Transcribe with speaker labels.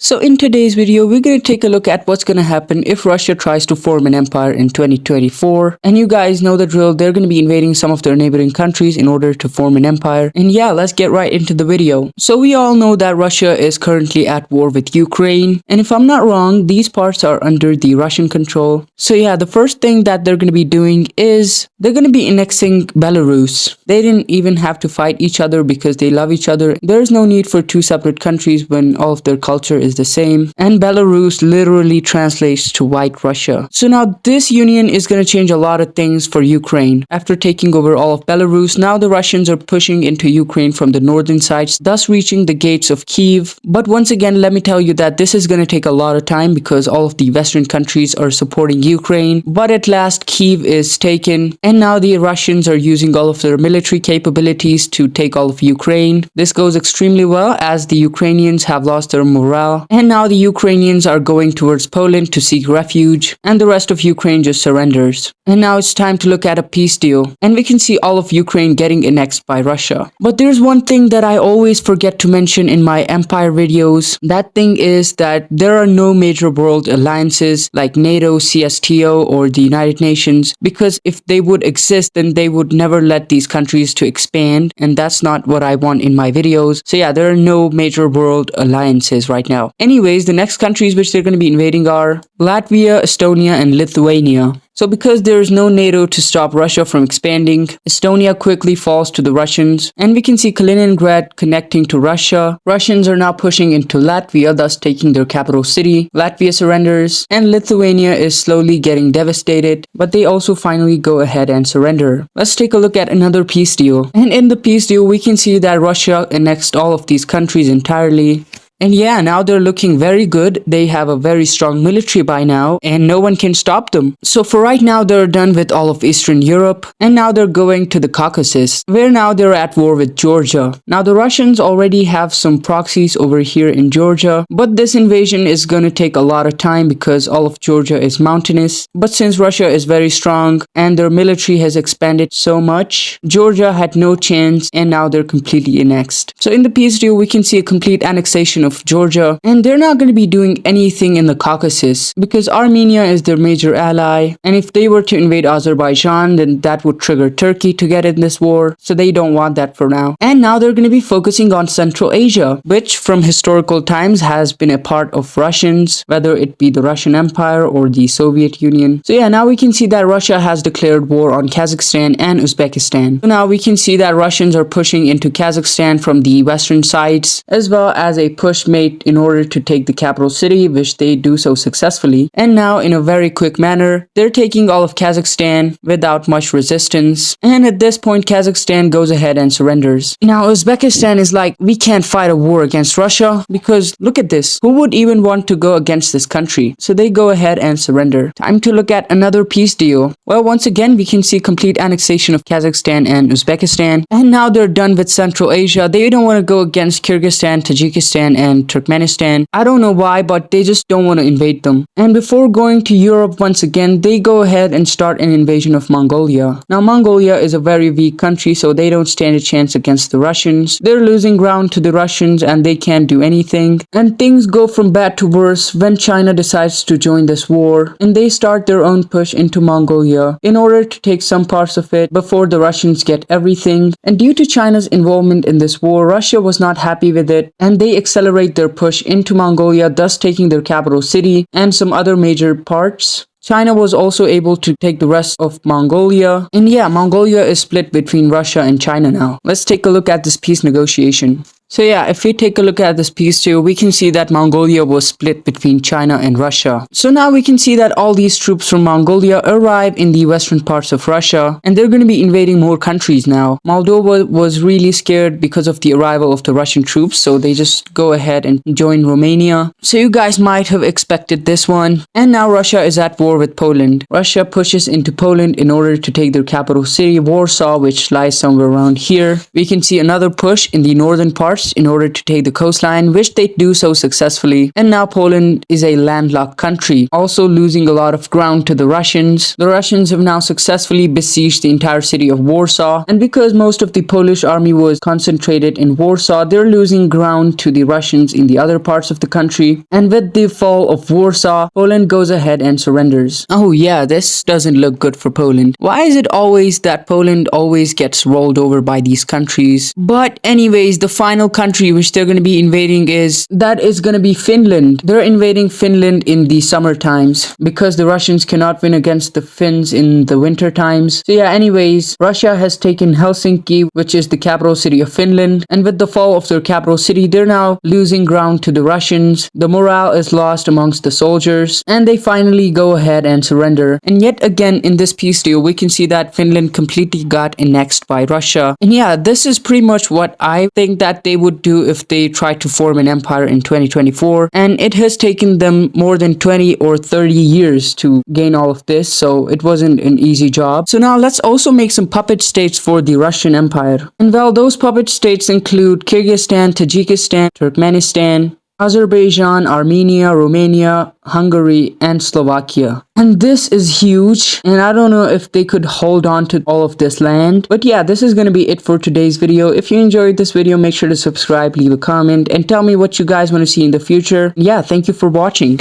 Speaker 1: So in today's video, we're going to take a look at what's going to happen if Russia tries to form an empire in 2024. And you guys know the drill, they're going to be invading some of their neighboring countries in order to form an empire. And yeah, let's get right into the video. So we all know that Russia is currently at war with Ukraine. And if I'm not wrong, these parts are under the Russian control. So yeah, the first thing that they're going to be doing is they're going to be annexing Belarus. They didn't even have to fight each other because they love each other. There's no need for two separate countries when all of their culture is the same, and Belarus literally translates to White Russia. So now this union is going to change a lot of things for Ukraine. After taking over all of Belarus, now the Russians are pushing into Ukraine from the northern sides, thus reaching the gates of Kyiv. But once again, let me tell you that this is going to take a lot of time because all of the Western countries are supporting Ukraine. But at last, Kyiv is taken, and now the Russians are using all of their military capabilities to take all of Ukraine. This goes extremely well as the Ukrainians have lost their morale. And now the Ukrainians are going towards Poland to seek refuge, and the rest of Ukraine just surrenders. And now it's time to look at a peace deal, and we can see all of Ukraine getting annexed by Russia. But there's one thing that I always forget to mention in my empire videos. That thing is that there are no major world alliances like NATO, CSTO, or the United Nations, because if they would exist, then they would never let these countries to expand, and that's not what I want in my videos. So yeah, there are no major world alliances right now. Anyways, the next countries which they're going to be invading are Latvia, Estonia, and Lithuania. So because there is no NATO to stop Russia from expanding, Estonia quickly falls to the Russians, and we can see Kaliningrad connecting to Russia. Russians are now pushing into Latvia, thus taking their capital city. Latvia surrenders, and Lithuania is slowly getting devastated, but they also finally go ahead and surrender. Let's take a look at another peace deal. And in the peace deal, we can see that Russia annexed all of these countries entirely. And yeah, now they're looking very good. They have a very strong military by now, and no one can stop them. So for right now, they're done with all of Eastern Europe, and now they're going to the Caucasus, where now they're at war with Georgia. Now the Russians already have some proxies over here in Georgia, but this invasion is going to take a lot of time because all of Georgia is mountainous. But since Russia is very strong and their military has expanded so much, Georgia had no chance, and now they're completely annexed. So in the peace deal, we can see a complete annexation of Georgia, and they're not going to be doing anything in the Caucasus because Armenia is their major ally, and if they were to invade Azerbaijan, then that would trigger Turkey to get in this war, so they don't want that for now. And now they're going to be focusing on Central Asia, which from historical times has been a part of Russians, whether it be the Russian Empire or the Soviet Union. So yeah, now we can see that Russia has declared war on Kazakhstan and Uzbekistan. So now we can see that Russians are pushing into Kazakhstan from the western sides, as well as a push made in order to take the capital city, which they do so successfully. And now in a very quick manner, they're taking all of Kazakhstan without much resistance. And at this point, Kazakhstan goes ahead and surrenders. Now Uzbekistan is like, we can't fight a war against Russia because look at this. Who would even want to go against this country? So they go ahead and surrender. Time to look at another peace deal. Well, once again, we can see complete annexation of Kazakhstan and Uzbekistan. And now they're done with Central Asia. They don't want to go against Kyrgyzstan, Tajikistan, and Turkmenistan. I don't know why, but they just don't want to invade them. And before going to Europe once again, they go ahead and start an invasion of Mongolia. Now Mongolia is a very weak country, so they don't stand a chance against the Russians. They're losing ground to the Russians and they can't do anything. And things go from bad to worse when China decides to join this war, and they start their own push into Mongolia in order to take some parts of it before the Russians get everything. And due to China's involvement in this war, Russia was not happy with it, and they accelerate their push into Mongolia, thus taking their capital city and some other major parts. China was also able to take the rest of Mongolia. And yeah, Mongolia is split between Russia and China now. Let's take a look at this peace negotiation. So yeah, if we take a look at this peace deal, we can see that Mongolia was split between China and Russia. So now we can see that all these troops from Mongolia arrive in the western parts of Russia, and they're going to be invading more countries now. Moldova was really scared because of the arrival of the Russian troops, so they just go ahead and join Romania. So you guys might have expected this one. And now Russia is at war with Poland. Russia pushes into Poland in order to take their capital city, Warsaw, which lies somewhere around here. We can see another push in the northern part force in order to take the coastline, which they do so successfully. And now Poland is a landlocked country, also losing a lot of ground to the Russians. The Russians have now successfully besieged the entire city of Warsaw, and because most of the Polish army was concentrated in Warsaw, they're losing ground to the Russians in the other parts of the country. And with the fall of Warsaw, Poland goes ahead and surrenders. Oh yeah, this doesn't look good for Poland. Why is it always that Poland always gets rolled over by these countries? But anyways, the final country which they're going to be invading is going to be Finland. They're invading Finland in the summer times because the Russians cannot win against the Finns in the winter times. So yeah, anyways, Russia has taken Helsinki, which is the capital city of Finland, and with the fall of their capital city, they're now losing ground to the Russians. The morale is lost amongst the soldiers, and they finally go ahead and surrender. And yet again, in this peace deal, we can see that Finland completely got annexed by Russia. And yeah, this is pretty much what I think that they would do if they tried to form an empire in 2024. And it has taken them more than 20 or 30 years to gain all of this, so it wasn't an easy job. So now let's also make some puppet states for the Russian Empire. And well, those puppet states include Kyrgyzstan, Tajikistan, Turkmenistan, Azerbaijan, Armenia, Romania, Hungary, and Slovakia. And this is huge, and I don't know if they could hold on to all of this land. But yeah, this is going to be it for today's video. If you enjoyed this video, make sure to subscribe, leave a comment, and tell me what you guys want to see in the future. Yeah, thank you for watching.